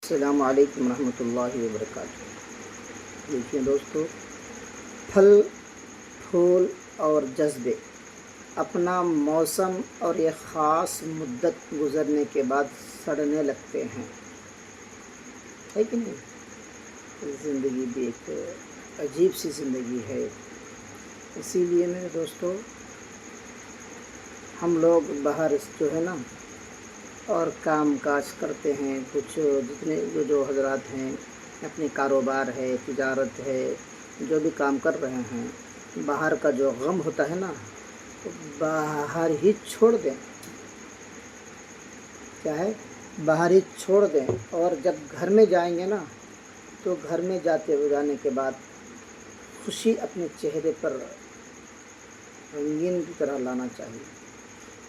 السلام علیکم ورحمۃ اللہ وبرکاتہ۔ دیکھیے دوستو، پھل پھول اور جذبے اپنا موسم اور ایک خاص مدت گزرنے کے بعد سڑنے لگتے ہیں، ہے کہ نہیں؟ زندگی بھی ایک عجیب سی زندگی ہے۔ اسی لیے میرے دوستو، ہم لوگ باہر جو ہے نا اور کام کاج کرتے ہیں، کچھ جتنے جو حضرات ہیں اپنے کاروبار ہے، تجارت ہے، جو بھی کام کر رہے ہیں، باہر کا جو غم ہوتا ہے نا تو باہر ہی چھوڑ دیں۔ کیا ہے؟ باہر ہی چھوڑ دیں، اور جب گھر میں جائیں گے نا تو گھر میں جانے کے بعد خوشی اپنے چہرے پر رنگین کی طرح لانا چاہیے۔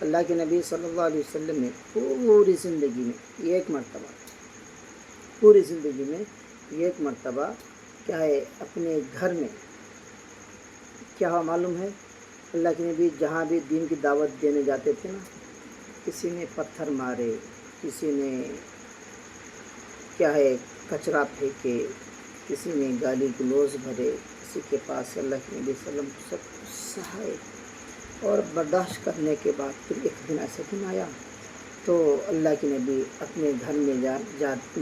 اللہ کے نبی صلی اللہ علیہ وسلم نے پوری زندگی میں ایک مرتبہ کیا ہے اپنے گھر میں کیا ہوا معلوم ہے؟ اللہ کے نبی جہاں بھی دین کی دعوت دینے جاتے تھے نا، کسی نے پتھر مارے، کسی نے کیا ہے کچرا پھینکے، کسی نے گالی گلوز بھرے، کسی کے پاس اللہ کے نبی صلی اللہ علیہ وسلم سب کچھ سہائے، اور برداشت کرنے کے بعد پھر ایک دن ایسا دن آیا تو اللہ کے نبی اپنے گھر میں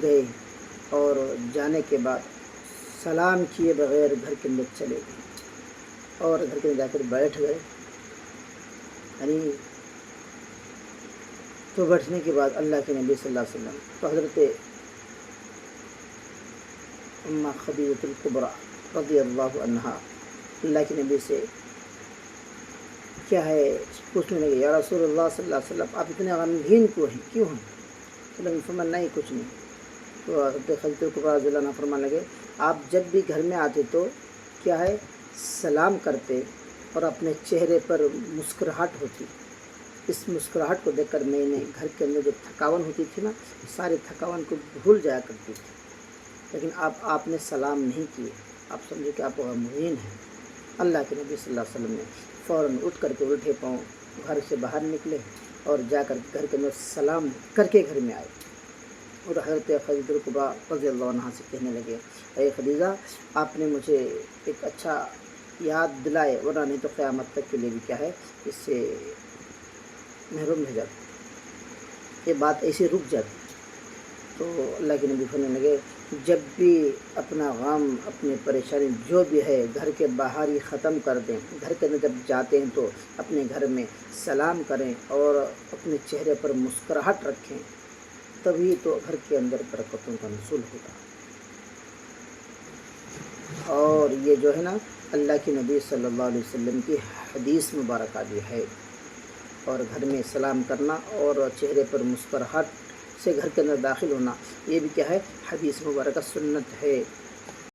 گئے، اور جانے کے بعد سلام کیے بغیر گھر کے اندر چلے گئے، اور گھر کے اندر جا کر بیٹھ گئے۔ یعنی تو بیٹھنے کے بعد اللہ کے نبی صلی اللہ علیہ وسلم تو حضرت اماں خدیجہ الکبریٰ رضی اللہ عنہا اللہ کے نبی سے کیا ہے پوچھنے لگے، یا رسول اللہ صلی اللہ علیہ وسلم، آپ اتنے غمگین کیوں ہیں؟ فرمایا نہیں کچھ نہیں۔ تو حضرت خدیجہ الکبریٰ رضی اللہ عنہ فرمانے لگے، آپ جب بھی گھر میں آتے تو کیا ہے سلام کرتے اور اپنے چہرے پر مسکراہٹ ہوتی۔ اس مسکراہٹ کو دیکھ کر میں نے گھر کے اندر جو تھکاون ہوتی تھی نا، سارے تھکاون کو بھول جایا کرتی تھی، لیکن آپ نے سلام نہیں کیے، آپ سمجھے کہ آپ غمگین ہیں۔ اللہ کے نبی صلی اللہ علیہ وسلم نے فوراً اٹھ کر کے الٹے پاؤں گھر سے باہر نکلے اور جا کر گھر کے اندر سلام کر کے گھر میں آئے، اور حضرت خدیجہ الکبریٰ رضی اللہ عنہا سے کہنے لگے، اے خدیجہ، آپ نے مجھے ایک اچھا یاد دلائے، ورنہ نہیں تو قیامت تک کے لیے بھی کیا ہے اس سے محروم رہ جاتی، یہ بات ایسے رک جاتی۔ تو اللہ کے نبی فرمانے لگے، جب بھی اپنا غم، اپنی پریشانی جو بھی ہے گھر کے باہر ہی ختم کر دیں، گھر کے اندر جب جاتے ہیں تو اپنے گھر میں سلام کریں اور اپنے چہرے پر مسکراہٹ رکھیں، تبھی تو گھر کے اندر برکتوں کا نزول ہوگا۔ اور یہ جو ہے نا اللہ کے نبی صلی اللہ علیہ وسلم کی حدیث مبارکہ بھی ہے، اور گھر میں سلام کرنا اور چہرے پر مسکراہٹ سے گھر کے اندر داخل ہونا، یہ بھی کیا ہے حدیث مبارکہ سنت ہے۔